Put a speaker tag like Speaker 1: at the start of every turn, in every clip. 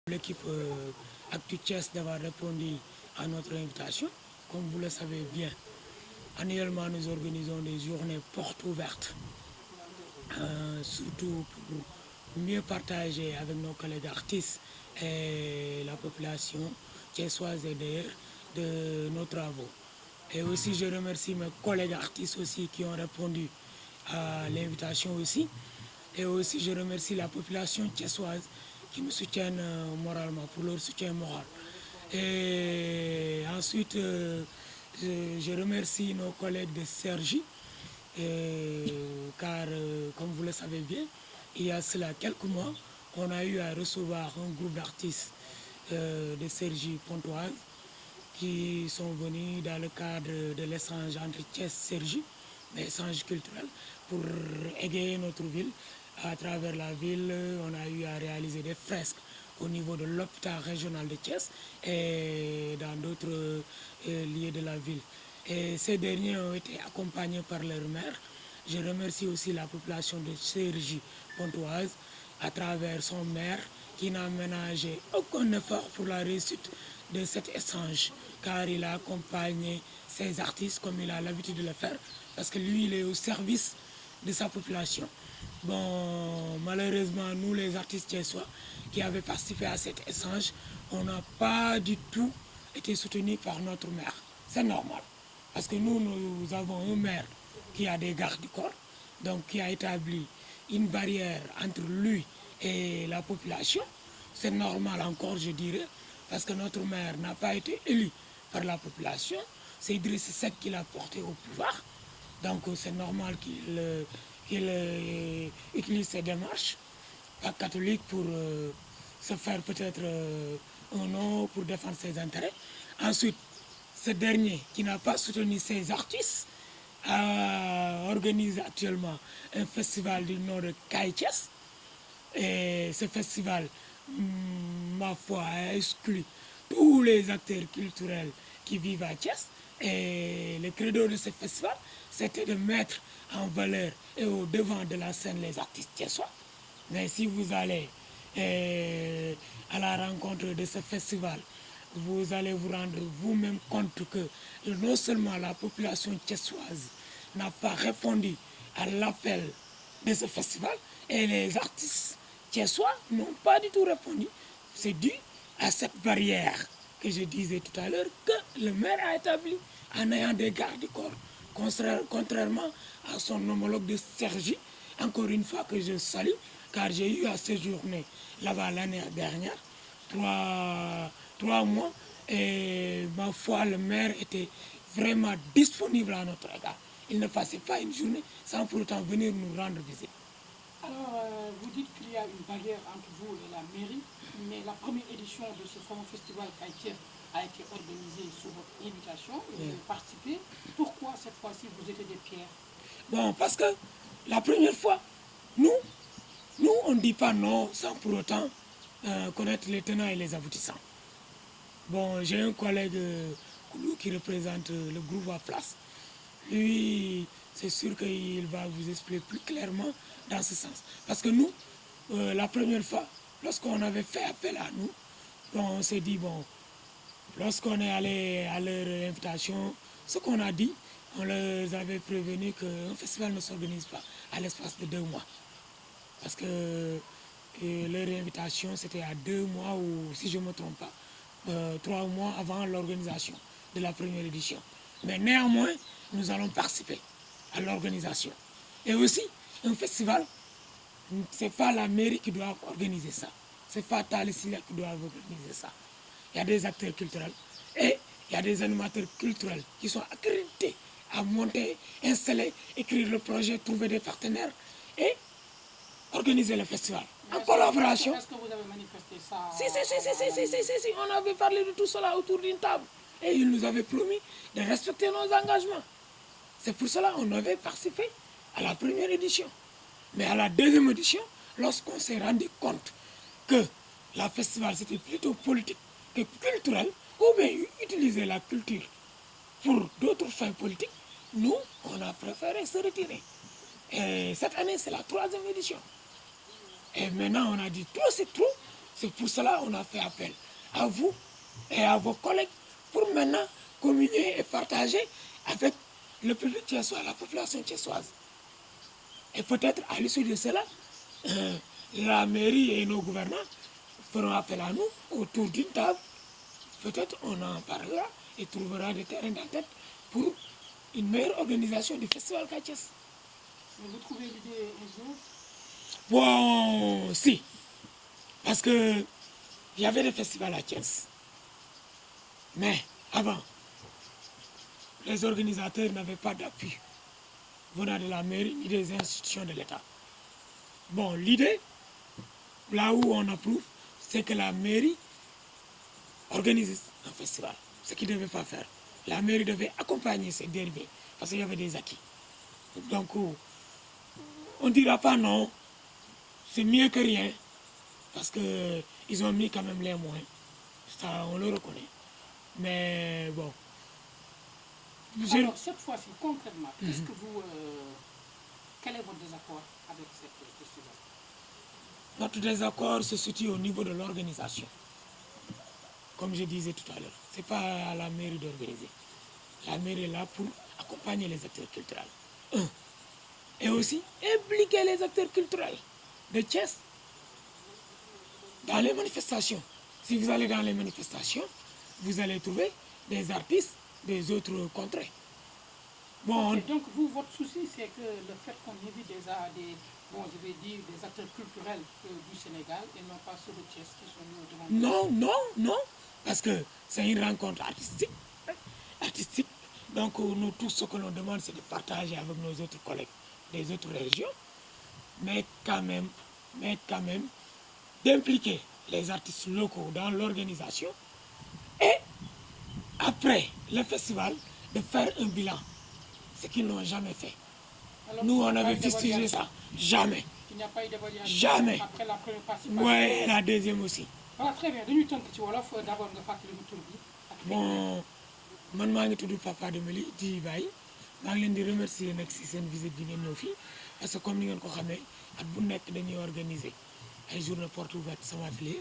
Speaker 1: L'équipe ActuThiès d'avoir répondu à notre invitation. Comme vous le savez bien, annuellement nous organisons des journées portes ouvertes, surtout pour mieux partager avec nos collègues artistes et la population thiessoise et d'ailleurs de nos travaux. Et aussi je remercie mes collègues artistes aussi qui ont répondu à l'invitation aussi. Et aussi je remercie la population thiessoise qui nous soutiennent moralement, pour leur soutien moral. Et ensuite, je remercie nos collègues de Cergy, car comme vous le savez bien, il y a cela quelques mois, on a eu à recevoir un groupe d'artistes de Cergy Pontoise qui sont venus dans le cadre de l'échange entre Thiès et Cergy, l'échange culturel, pour égayer notre ville. À travers la ville, on a eu à réaliser des fresques au niveau de l'hôpital régional de Thiès et dans d'autres lieux de la ville. Et ces derniers ont été accompagnés par leur maire. Je remercie aussi la population de Cergy Pontoise à travers son maire qui n'a ménagé aucun effort pour la réussite de cet échange, car il a accompagné ses artistes comme il a l'habitude de le faire, parce que lui, il est au service de sa population. Bon, malheureusement, nous les artistes thiessois qui avaient participé à cet échange, on n'a pas du tout été soutenus par notre maire. C'est normal, parce que nous avons un maire qui a des gardes du corps, donc qui a établi une barrière entre lui et la population. C'est normal encore, je dirais, parce que notre maire n'a pas été élu par la population. C'est Idriss Seck qui l'a porté au pouvoir. Donc c'est normal qu'il utilise ces démarches catholiques pour se faire peut-être un nom, pour défendre ses intérêts. Ensuite, ce dernier qui n'a pas soutenu ses artistes organise actuellement un festival du nom de Kaay Thiès. Et ce festival, ma foi, a exclu tous les acteurs culturels qui vivent à Thiès. Et le credo de ce festival, c'était de mettre en valeur et au devant de la scène les artistes thiessois. Mais si vous allez à la rencontre de ce festival, vous allez vous rendre vous-même compte que non seulement la population thiessoise n'a pas répondu à l'appel de ce festival, et les artistes thiessois n'ont pas du tout répondu. C'est dû à cette barrière que je disais tout à l'heure que le maire a établi en ayant des gardes du corps, contrairement à son homologue de Cergy, encore une fois que je salue, car j'ai eu à séjourner là-bas l'année dernière, trois mois, et ma foi, le maire était vraiment disponible à notre égard. Il ne passait pas une journée sans pour autant venir nous rendre visite.
Speaker 2: Alors, vous dites qu'il y a une barrière entre vous et la mairie, mais la première édition de ce fameux festival Kaay Thiès a été organisée sous votre invitation, vous avez participé. Pourquoi cette fois-ci vous étiez des pierres?
Speaker 1: Bon, parce que la première fois, nous on ne dit pas non sans pour autant connaître les tenants et les aboutissants. Bon, j'ai un collègue Koulou qui représente le groupe à place. Lui, c'est sûr qu'il va vous expliquer plus clairement dans ce sens. Parce que nous, la première fois, lorsqu'on avait fait appel à nous, bon, on s'est dit, bon, lorsqu'on est allé à leur invitation, ce qu'on a dit, on leur avait prévenu qu'un festival ne s'organise pas à l'espace de 2 mois. Parce que leur invitation, c'était à 2 mois ou, si je ne me trompe pas, 3 mois avant l'organisation de la première édition. Mais néanmoins, nous allons participer à l'organisation. Et aussi, un festival, ce n'est pas la mairie qui doit organiser ça. Ce n'est pas Thalessilia qui doit organiser ça. Il y a des acteurs culturels et il y a des animateurs culturels qui sont accrédités à monter, installer, écrire le projet, trouver des partenaires et organiser le festival. En collaboration.
Speaker 2: Est-ce que vous avez manifesté ça?
Speaker 1: Si, on avait parlé de tout cela autour d'une table. Et il nous avait promis de respecter nos engagements. C'est pour cela qu'on avait participé à la première édition. Mais à la deuxième édition, lorsqu'on s'est rendu compte que la festival c'était plutôt politique que culturel, ou bien utiliser la culture pour d'autres fins politiques, nous, on a préféré se retirer. Et cette année, c'est la troisième édition. Et maintenant, on a dit trop, c'est trop. C'est pour cela qu'on a fait appel à vous et à vos collègues pour maintenant communier et partager avec le public thiessois, la population thiessoise. Et peut-être à l'issue de cela, la mairie et nos gouvernants feront appel à nous autour d'une table. Peut-être on en parlera et trouvera des terrains d'entente pour une meilleure organisation du festival Kaay Thiès.
Speaker 2: Mais vous trouvez l'idée injuste?
Speaker 1: Bon, si. Parce que il y avait des festivals à Thiès. Mais avant, les organisateurs n'avaient pas d'appui venant de la mairie ni des institutions de l'État. Bon, l'idée, là où on approuve, c'est que la mairie organise un festival, ce qu'il ne devait pas faire. La mairie devait accompagner ces dérivés, parce qu'il y avait des acquis. Donc, on ne dira pas non, c'est mieux que rien, parce qu'ils ont mis quand même les moyens. Ça, on le reconnaît. Mais bon.
Speaker 2: Alors, cette fois-ci, concrètement, qu'est-ce que vous, quel est votre désaccord avec cette festival?
Speaker 1: Notre désaccord se situe au niveau de l'organisation. Comme je disais tout à l'heure, ce n'est pas à la mairie d'organiser. La mairie est là pour accompagner les acteurs culturels. Et aussi impliquer les acteurs culturels de Thiès dans les manifestations. Si vous allez dans les manifestations, vous allez trouver des artistes des autres contrées. Bon,
Speaker 2: Et donc, vous, votre souci, c'est que le fait qu'on invite bon, je vais dire, des acteurs culturels du Sénégal et non pas ceux de Thiès qui sont venus devant.
Speaker 1: non, parce que c'est une rencontre artistique. Donc, nous, tout ce que l'on demande, c'est de partager avec nos autres collègues des autres régions, mais quand même, d'impliquer les artistes locaux dans l'organisation et après le festival, de faire un bilan, ce qu'ils n'ont jamais fait.
Speaker 2: Alors,
Speaker 1: Nous, on avait fustigé ça. Jamais.
Speaker 2: Il n'y a pas eu d'évaluation
Speaker 1: Jamais.
Speaker 2: après la première participation.
Speaker 1: Oui, et la deuxième aussi.
Speaker 2: Voilà, très bien. Dañuy tënk ci wolof d'abord nga fàttali ñu tur bi.
Speaker 1: Bon, man maa ngi tudd Papa Demeli di Baye maa ngi leen di remercier nag si seen visite bi ngeen ñëw fii parce que comme ni ngeen ko xamee at bu nekk dañuy organiser ay journée porte ouverte sama atelier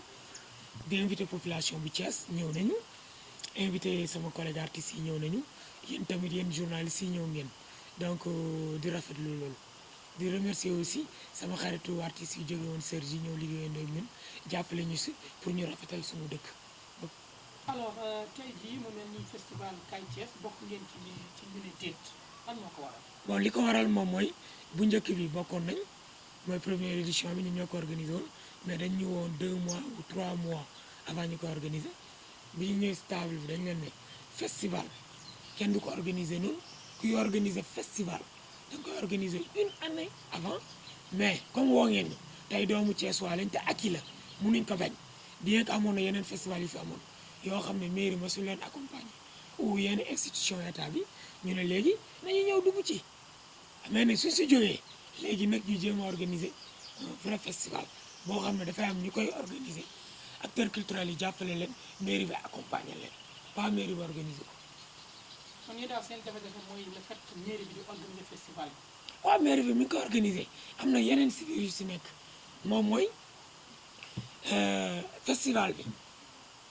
Speaker 1: di invité population bi Thiès ñëw nañu invité sama collègue artistes yi ñëw nañu yéen tamit yéen journalistes yi ñëw ngeen donc di rafetlu loolu di remercier aussi sama xaritu artistes yi jóge woon Sergi ñëw liggéeyandoo ak ñun jàppale ñu si pour ñu rafetal suñu dëkk.
Speaker 2: Alors tey jii mu mel ni festival Kaay Thiès bokk ngeen ci ñu ne déet lan moo ko waral.
Speaker 1: Bon li ko waral moom mooy bu njëkk bi bokkoon nañ mooy première édition bi ñu ñoo ko organisé woon mais dañ ñu woon 2 mois ou 3 mois avant ñu ko organiser bi ñu ñëwee si table bi dañ leen ne festival kenn du ko organiser noonu kuy organiser festival da nga koy organiser une année avant mais comme woo ngeen ñu tey doomu Thiès waa lañ te akki la mënuñ ko bañ bien que amoon na yeneen festival yu fi amoon yoo xam ne mairie ma su leen accompagner ou yenn institution état bi ñu ne léegi nañu ñëw dugg ci mais nag suñ si jógee léegi nag ñu jéem a organiser un vrai festival boo xam ne dafay am ñu koy organiser acteurs culturels yi jàppale leen mairie bi accompagner leen pas mairie bi organiser ko.
Speaker 2: kon ñu daal seen jafe-jafe mooy le fait que mairie bi di organiser festival bi.
Speaker 1: waaw mairie bi mi ngi ko organiser am na yeneen si biir yu si nekk moom mooy festival bi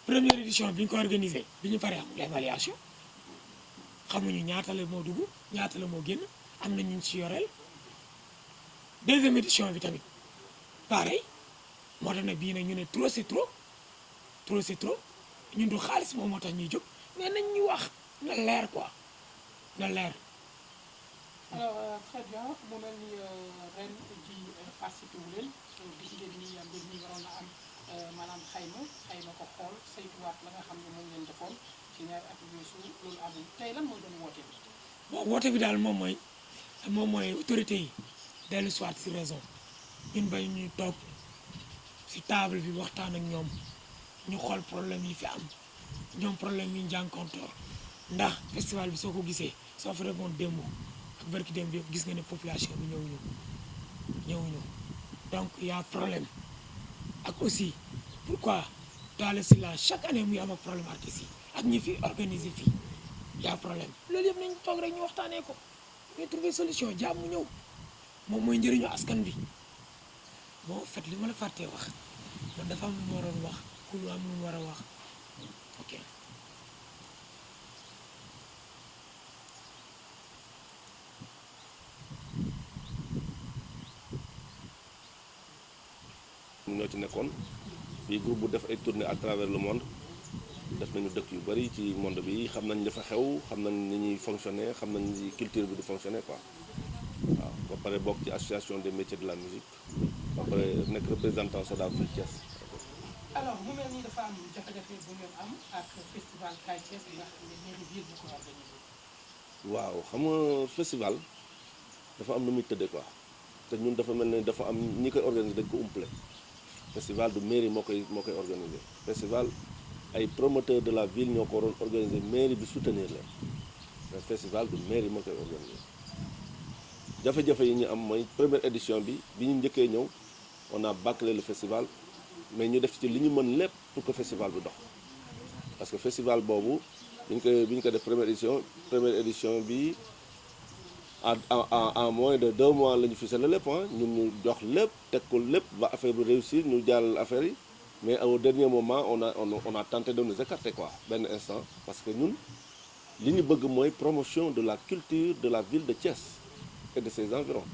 Speaker 1: première édition bi ñu ko organisé bi ñu paree amul évaluation xamuñu ñaata la moo dugg ñaata la moo génn am na ñu ci yoreel deuxième édition bi tamit pareil moo tax ne bii nag ñu ne trop c'est trop ñun du xaalis moom moo tax ñuy jóg mais nañ ñu wax na leer quoi na leer.
Speaker 2: alors très bien mu mel ni ren ji participé wu leen gis ngeen ni mbir mi waroon na am maanaam xayma ko xool saytuwaat la nga xam ne moom ngeen defoon ci ñaari at yu weesu loolu amul tey lan mooy doon woote bi.
Speaker 1: bon woote bi daal moom mooy autorité yi dellu soit si raison ñun bay ñu toog si table bi waxtaan ak ñoom ñu xool problème yi fi am ñoom problème yi ñu jànkoontoor ndax festival bi soo ko gisee soo fa demoon démb barki dem bi gis nga ne population bi ñëwuñu donc y a problème ak aussi pourquoi Talla Sylla chaque année muy am ak problème artistes yi ak ñi fi organiser fii y a problème loolu yëpp nañ toog rek ñu waxtaanee ko ñu trouver solution jàmm mu ñëw moom mooy njëriñu askan bi bon en fait li ma la fàttee wax man dafa am lu ma waroon wax ku lu am lu mu war a wax ok.
Speaker 3: ñoo ci nekkoon fii groupe bu def ay tournées à travers le monde def nañu dëkk yu bari ci monde bi xam nañ dafa xew xam nañ ni ñuy fonctionner xam nañ ni culture bi di fonctionner quoi waaw ba pare bokk ci association des métiers de la musique ba pare nekk représentant SODAV fii Thiès.
Speaker 2: alors mu mel ni dafa am jafe-jafe bu ngeen am ak festival Kaay Thiès bi nga xam ne mairie ville bu ko organisé.
Speaker 3: waaw xam nga festival dafa am nu muy tëddee quoi te ñun dafa mel ne dafa am ñi koy organiser dañ ko umpale. festival du mairie moo koy organiser festival ay promoteurs de la ville ñoo ko waroon organiser mairie bi soutenir leen mais festival du mairie moo koy organiser jafe-jafe yi ñu am mooy première édition bi ñu njëkkee ñëw on a bâclé le festival mais ñu def ci li ñu mën lépp pour que festival bi dox parce que festival boobu bi ñu ko def première édition bi en moins de 2 mois la ñu ficelé lépp ñun ñu jox lépp teg ko lépp ba affaire bi réussir ñu jàll affaire yi mais au dernier moment on a tenté de nous écarter quoi benn instant parce que ñun li ñu bëgg mooy promotion de la culture de la ville de Thiès et de ses environs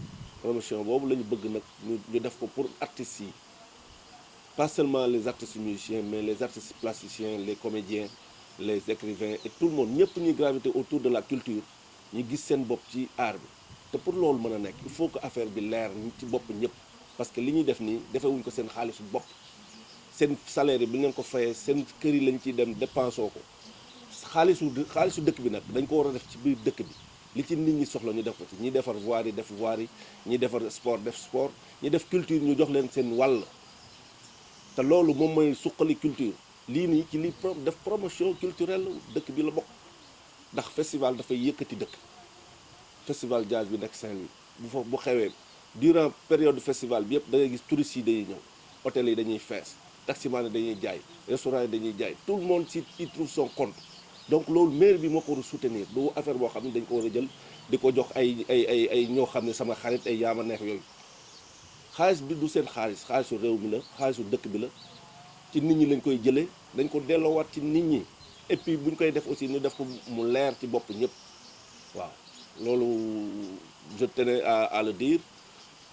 Speaker 3: promotion boobu la ñu bëgg nag ñu def ko pour artistes yi pas seulement les artistes musiciens mais les artistes plasticiens les comédiens les écrivains et tout le monde ñëpp ñuy graviter autour de la culture ñu gis seen bopp ci art bi te pour loolu mën a nekk il faut que affaire bi leer ci bopp ñëpp parce que li ñuy def nii defewuñ ko seen xaalisu bopp seen salaire bi ñu leen ko fayee seen kër yi lañ ciy dem dépensoo ko xaalisu dëkk bi nag dañ ko war a def ci biir dëkk bi li ci nit ñi soxla ñu def ko ci ñi defar voirie yi def voirie yi ñi defar sport def sport ñi def culture ñu jox leen seen wàll te loolu moom mooy suqali culture lii nii ci li def promotion culturelle dëkk bi la bokk ndax festival dafay yëkkati dëkk festival jazz bi nekk Saint-Louis bu xewee durant période festival bi yëpp da ngay gis touristes yi dañuy ñëw hôtel yi dañuy fees taximan yi dañuy jaay restaurant yi dañuy jaay tout le monde y trouve son compte donc loolu maire bi moo ko war a soutenir du affaire boo xam ne dañ ko war a jël di ko jox ay ñoo xam ne sama xarit ay yaama neex yooyu xaalis bi du seen xaalisu réew mi la xaalisu dëkk bi la ci nit ñi lañ koy jëlee dañ ko delloowaat ci nit ñi et puis bu ñu koy def aussi ñu def ko mu leer ci bopp ñëpp waaw loolu je tenais à le dire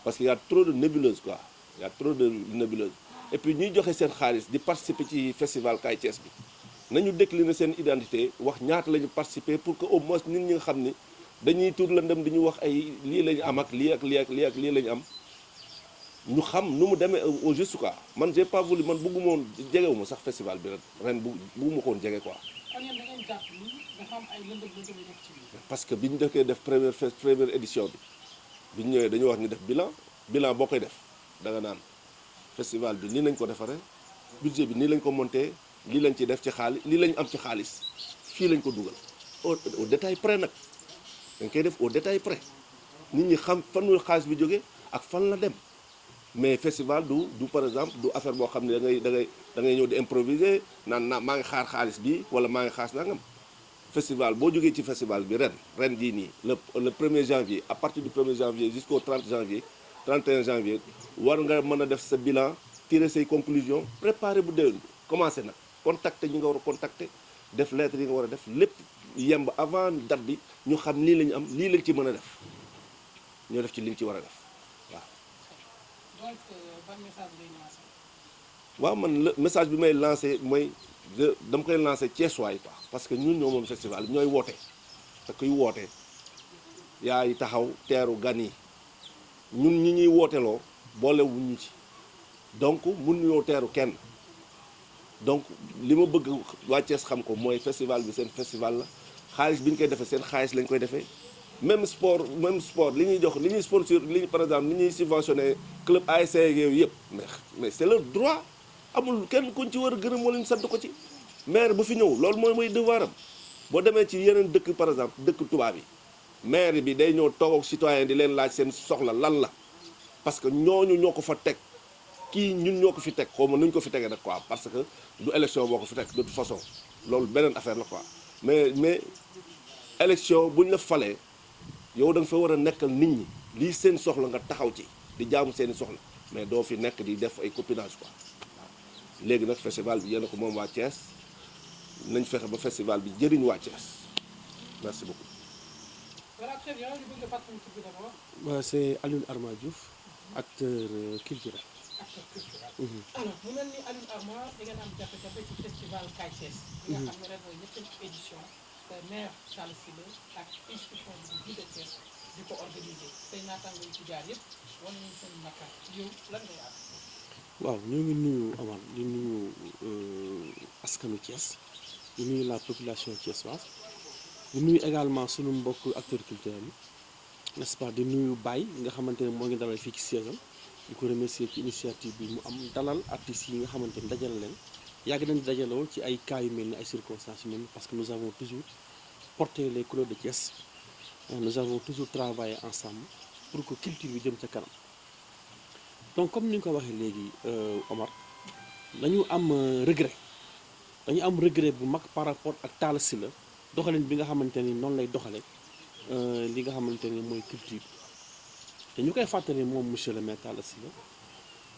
Speaker 3: parce qu'il y a trop de nébuleuses quoi il y a trop de nébuleuses et puis ñuy joxe seen xaalis di participer ci festival Kaay Thiès bi nañu décliner seen identité wax ñaata la ñu participer pour que au moins nit ñi nga xam ni dañuy tuur la ndem di ñu wax ay lii la ñu am ak lii ak lii ak lii ak lii la ñu am ñu xam nu mu demee au juste quoi man j'ai pas voulu man bëgguma woon jegewuma sax festival bi ren bëgguma ko woon jege quoi.
Speaker 2: kon yéen da ngeen jàpp ni dafa am ay lëndëm yu nekk ci biir.
Speaker 3: parce que bi ñu defee def première édition bi ñu ñëwee dañu wax ñu def bilan boo koy def da nga naan festival bi nii lañ ko defaree budget bi nii lañ ko monté lii lañ ci def ci xaalis lii lañ am ci xaalis fii lañ ko dugal au détail près nag dañ koy def au détail près nit ñi xam fan la xaalis bi jógee ak fan la dem. mais festival du par exemple du affaire boo xam ne da ngay ñëw di improviser naan maa ngi xaar xaalis bi wala maa ngi xaas nangam festival boo jógee ci festival bi ren jii nii le 1er janvier à partir du 1er janvier jusqu'au 30 janvier 31 janvier war nga mën a def sa bilan tirer say conclusions préparer bu déwén bi commencé nag contacter ñi nga war a contacter def lettre yi nga war a def lépp yemb avant date bi ñu xam lii la ñu am lii lañ ci mën a def ñoo def ci liñ ci war a def
Speaker 2: donc ban message ngay lancé.
Speaker 3: waaw man message bi may lancé mooy dama koy lancé Thiessois quoi parce que ñun ñoo moom festival ñooy woote te kuy woote yaay taxaw teeru gan yi ñun ñi ñuy wooteloo boolewuñ ñu ci donc mun ñoo teeru kenn donc li ma bëgg waa Thiès xam ko mooy festival bi seen festival la xaalis bi ñu koy defee seen xaalis lañ koy defee. même sport li ñuy jox li ñuy sponsor li par exemple li ñuy subventionné club ASC yooyu yëpp mais c'est leur droit amul kenn kuñ ci war a gërëm wala ñu sant ko ci maire bu fi ñëw loolu mooy devoir am boo demee ci yeneen dëkk par exemple dëkk tubaab yi maire bi day ñëw toog ak citoyen di leen laaj seen soxla lan la parce que ñooñu ñoo ko fa teg kii ñun ñoo ko fi teg xaw ma nuñ ko fi tegee nag quoi parce que du élection boo ko fi teg de toute façon loolu beneen affaire la quoi mais élection buñ la falee yow da nga fa war a nekkal nit ñi lii seen soxla nga taxaw ci di jaamu seeni soxla mais doo fi nekk di def ay copinage quoi waaw léegi nag festival bi yéen a ko moom waa Thiès nañ fexe ba festival bi jëriñ waa Thiès merci beaucoup.
Speaker 2: Voilà, très bien. Je veux le patron tout d'abord.
Speaker 4: C'est Alioune Arma Diouf, acteur culturel.
Speaker 2: Acteur culturel. Alors, mu mel ni Alioune Arma da ngeen am jafe-jafe ci festival Kaay Thiès. bi nga xam ne ren mooy ñetteelu édition maire Talla Sylla ak institution bi di Ville de Thiès di ko organiser say naataango yu ci jaar yëpp wane nañu seen nakaar yow lan ngay am.
Speaker 4: waaw ñoo ngi nuyu Omar di nuyu askanu Thiès di nuyu la population thiessoise di nuyu également sunu mbokk acteurs culturels yi n'est-ce pas di nuyu Baye nga xamante ne moo ngi dalal fii ci siège di ko remercier ci initiative bi mu am dalal artistes yi nga xamante ne dajale leen yàgg nañu dajaloo ci ay cas yu mel ni ay circonstances yu mel ni parce que nous avons toujours porté les couleurs de Thiès nous avons toujours travaillé ensemble pour que culture bi jëm ca kanam donc comme ni nga ko waxee léegi Omar dañu am regret bu mag par rapport ak Talla Sylla doxalin bi nga xamante ni noonu lay doxale li nga xamante ni mooy culture te ñu koy fàttali moom monsieur le maire Talla Sylla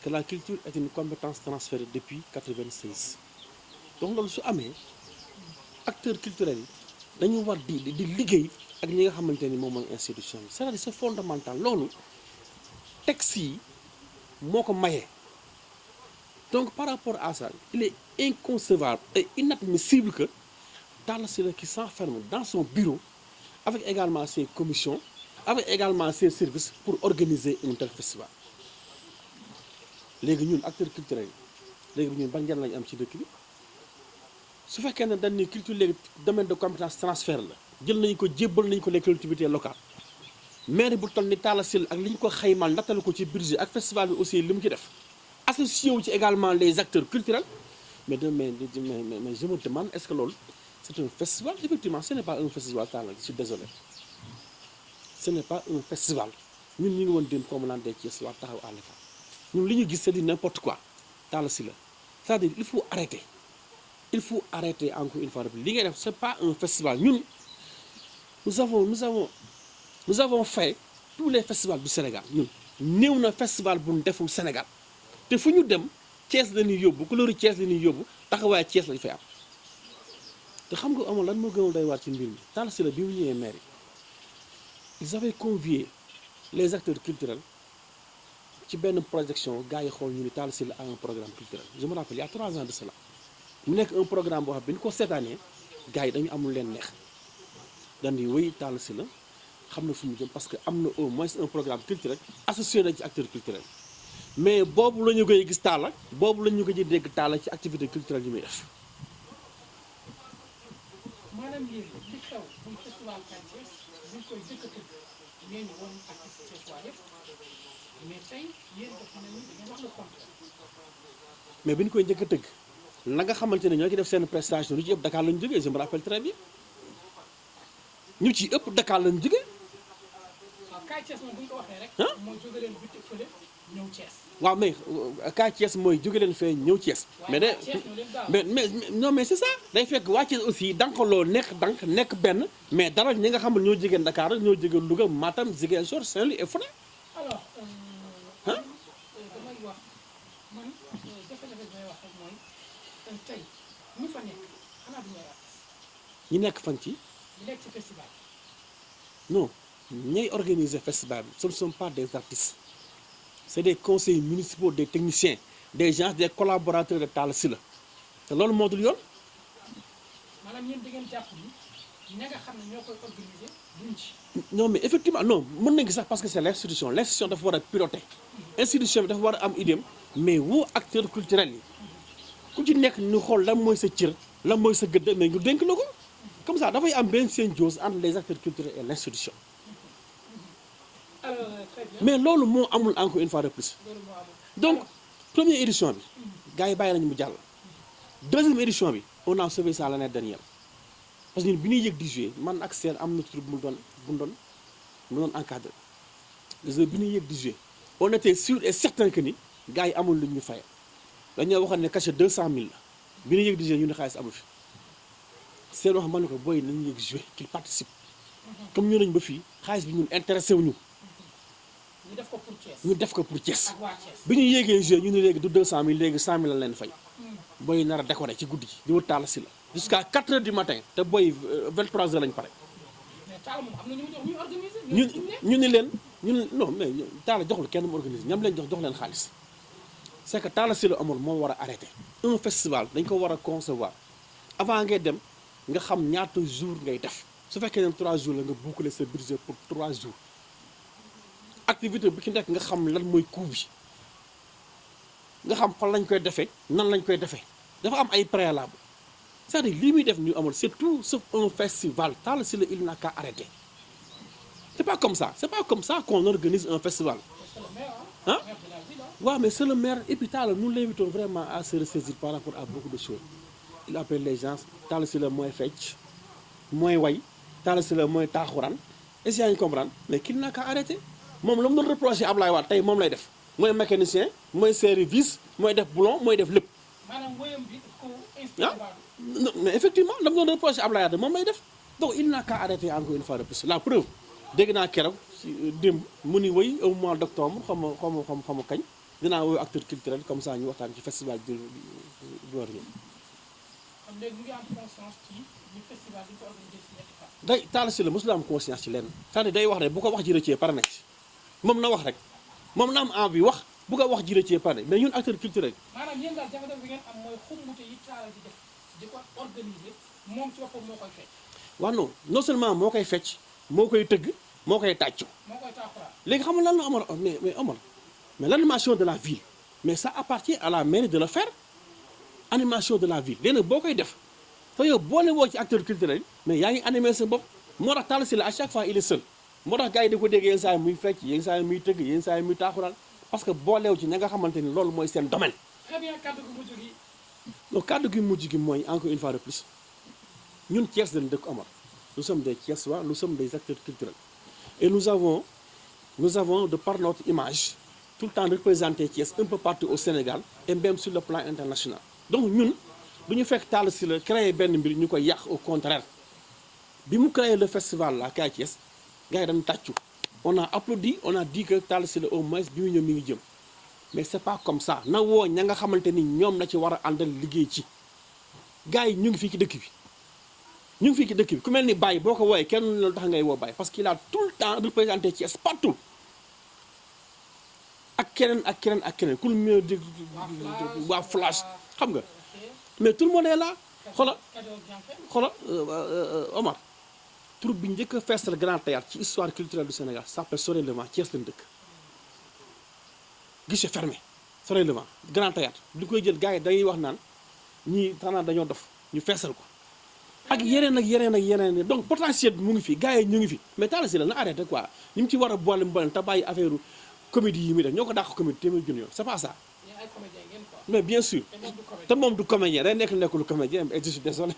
Speaker 4: que la culture est une compétence transférée depuis 1996 donc loolu su amee acteurs culturels yi dañu war di liggéey ak ñi nga xamante ni moom mooy institution yi c'est-à-dire c'est fondamental loolu texte yi moo ko mayee donc par rapport à ça il est inconcevable et inadmissible que Talla Sylla qui s'enferme dans son bureau avec également ses commissions avec également ses services pour organiser un tel festival léegi ñun acteurs culturels yi léegi ñun ban njëriñ lañu am ci dëkk bi su fekkee ne dañ ni culture léegi domaine de compétence transfert la jël nañu ko jébbal nañu ko les collectivités locales maire bu toll ni Talla Sylla ak li ñu ko xaymal nattale ko ci budget ak festival bi aussi li mu ci def associé wu ci également les acteurs culturels mais je me demande est-ce que loolu c'est un festival effectivement ce n'est pas un festival Talla je suis désolé ce n'est pas un festival ñun ñu ngi woon dem promenade des Thiès waa taxaw à l'état ñun li ñu gis c'est du n'importe quoi Talla Sylla c'est-à-dire il faut arrêter encore une fois li ngay def c'est pas un festival ñun nous avons fait tous les festivals du Sénégal ñun néew na festival bu ñu deful Sénégal te fu ñu dem Thiès la ñuy yóbbu couleur Thiès la ñuy yóbbu taxawaay Thiès lañu fay am te xam nga amoon lan moo gënal doy waar ci mbir mi Talla Sylla bi mu ñëwee maire ils avaient convié les acteurs culturels ci benn projection gars yi xool ñu ni Talla Sylla a un programme culturel je me rappelle il y a 3 ans de cela mu nekk un programme boo xam bi ñu ko seetaanee gars yi dañu amul leen neex dañ di wéy Talla Sylla xam na fu mu jëm parce que am na au moins un programme culturel associé nañ ci acteurs culturels mais boobu la ñu koy gis Talla boobu la ñu ko ji dégg Talla ci activité culturelle yi muy def.
Speaker 2: maanaam yéen li xew muy festival Kaay Thiès bu ñu koy jëkk a tëgg nee ñu woon artiste Thiessois yëpp mais tey yéen dafa mel ni da ngeen wax le contraire.
Speaker 4: mais bi ñu koy njëkk a tëgg la nga xamante ne ñoo ci def seen prestation lu ci ëpp Dakar lañu jógee je me rappelle très bien ñu ci ëpp Dakar lañu jógee.
Speaker 2: waaw Kaay Thiès moom bu ñu ko waxee rek. mooy jóge leen bitti fële ñëw Thiès.
Speaker 4: waaw mais Kaay Thiès mooy jóge leen fee ñëw Thiès. mais non mais c'est ça day fekk waa Thiès aussi dankaloo nekk benn mais dara ñi nga xam ne ñoo jógee Dakar ñoo jógee Louga Matam Ziguinchor Saint-Louis et Fouta.
Speaker 2: alors. damay wax man jafe-jafe bi may wax rek mooy tey ñu fa nekk xanaa du ñooy artiste.
Speaker 4: ñi nekk fan ci.
Speaker 2: ñu nekk ci festival.
Speaker 4: non ñay organiser festival bi ce ne sont pas des artistes c'est des conseillers municipaux des techniciens des gens des collaborateurs de Talla Sylla te loolu moo dul yoon.
Speaker 2: maanaam yéen da ngeen jàpp ni ña nga xam ne ñoo koy organiser duñ ci.
Speaker 4: non mais effectivement non mën nañu gis sax parce que c'est l'institution dafa war a piloter institution bi dafa war a am idée mais woo acteurs culturels yi ku ci nekk ñu xool lan mooy sa cër lan mooy sa gëdd mais ñu dénk la ko comme ça dafay am benn symbiose entre les acteurs culturels et l'institution. mais loolu moo amul encore une fois de plus donc première édition bi gars yi bàyyi nañu mu jàll deuxième édition bi on a sauvé ça l'année dernière parce que ñun bi ñuy yëg 10 juillet man ak seen am na tur bu mu doon mu doon encadré gis nga bi ñu yëg di jouer on était sûr et certain que ni gars yi amul lu ñu fayal dañoo waxoon ne cachet 200000 la bi ñu yëg di jouer ñu ne xaalis amul fi seen wax man ne ko booy nañu yëg jouer qu'il participe comme ñu nañ ba fii xaalis bi ñun intéressé wuñu
Speaker 2: ñu def ko pour Thiès.
Speaker 4: ñu def ko pour Thiès
Speaker 2: ak waa Thiès.
Speaker 4: bi ñu yéegee jouer ñu ne léegi du 200000 léegi 100000 la leen fay booy nar a décorer ci guddi gi di wër Talla Sylla jusqu'à 4 heures du matin te booy 23 heures lañ pare
Speaker 2: mais Talla moom am na ñu mu jox ñuy organiser.
Speaker 4: ñu ni leen ñun non mais Talla joxul kenn mu organiser ñam leen jox leen xaalis c'est que Talla Sylla amul moo war a arrêter un festival dañ ko war a concevoir avant ngay dem nga xam ñaata jours ngay def su fekkee ne 3 jours la nga boucler sa budget pour 3 jours activité bi ci nekk nga xam lan mooy coût bi nga xam fan lañ koy defee nan lañ koy defee dafa am ay préalable c'est-à-dire lii muy def ñu amul c'est tout sauf un festival Talla Sylla il n'a qu'à arrêter c'est pas comme ça qu'on organise un festival ah waaw mais c'est le maire et puis Talla nous l'invitons vraiment à se ressaisir par rapport à beaucoup de choses il appelle les gens Talla Sylla mooy fecc mooy way Talla Sylla mooy taaxuraan est-ce que yaa ngi comprendre mais qu'il n'a qu'à arrêter moom la mu doon reproché Ablaye Wade tey moom lay def mooy mécanicien mooy service mooy def boulon mooy def lépp
Speaker 2: maanaam woyam bi ko
Speaker 4: ah non mais effectivement la mu doon reproché Ablaye Wade moom lay def donc il n'a qu'à arrêter encore une fois de plus la preuve dégg naa keroog démb mu ni woy au mois d'octobre xam kañ dinaa woy acteur culturel comme ça ñu waxtaan ci festival bi di war ñëw.
Speaker 2: xam léegi mu ngi am conscience ci ñu festival bi ko organisé si ñetti fan.
Speaker 4: day Talla Sylla mosul am conscience ci lenn c'est-à-dire day wax rek bu ko wax ji rëccee pare na ci moom na wax rek moom na am envie wax bu ko wax ji rëccee pare mais ñun acteur culturel.
Speaker 2: maanaam yéen daal jafe-jafe bi ngeen am mooy xumbute yi Talla di def di ko organiser moom ci boppam moo koy fecc.
Speaker 4: waaw non seulement moo koy fecc moo koy tëgg moo koy tàccu.
Speaker 2: moo koy taaxuraan.
Speaker 4: léegi xam nga lan la Omar mais Omar mais l'animation de la ville mais ça appartient à la mairie de le faire animation de la ville léegi nag boo koy def te yow boo ne woo ci acteur culturel mais yaa ngi animé sa bopp moo tax Talla Sylla à chaque fois il est seul moo tax gars yi di ko dégg yenn saa yi muy fecc yenn saa yi muy tëgg yenn saa yi muy taaxuraan parce que booleew ci ña nga xamante ni loolu mooy seen domaine.
Speaker 2: très bien kàddu gu mujj gi.
Speaker 4: donc kàddu gi mujj gi mooy encore une fois de plus ñun Thiès dañu dëkk Omar nous sommes des Thiessois nous sommes des acteurs culturels et nous avons de par notre image tout le temps représenté Thiès un peu partout au Sénégal et même sur le plan international donc ñun du ñu fekk Talla Sylla créer benn mbir ñu koy yàq au contraire bi mu créé le festival là Kaay Thiès gars yi dañu tàccu on a applaudi on a dit que Talla Sylla au moins bi mu ñëw mi ngi jëm mais c'est pas comme ça na woo ña nga xamante ni ñoom la ci war a àndal liggéey ci gars yi ñu ngi fii ci dëkk bi ku mel ni Baye boo ko wooyee kenn loolu tax ngay woo Baye parce qu'il a tout le temps représenté Thiès partout ak keneen ku mu di waa Flash xam nga mais tout le monde est là xoolal Omar troupe bi njëkk a feesal Grand Théâtre ci histoire culturelle du Sénégal s'appelle Soleil Levant Thiès lañ dëkk guichet fermé Soleil Levant Grand Théâtre di koy jël gars yi dañuy wax naan ñii xanaa dañoo dof ñu feesal ko ak yeneen donc potentiel bi mu ngi fi gars yi ñu ngi fi mais Talla Sylla na arrêté quoi ni mu ci war a boole te bàyyi affaire comédie yi muy def ñoo ko dàq comédie téeméer junni yoon c'est pas ça.
Speaker 2: ay comédien ngeen quoi.
Speaker 4: mais bien sûr te moom du comédien day nekkul comédien et je suis désolé.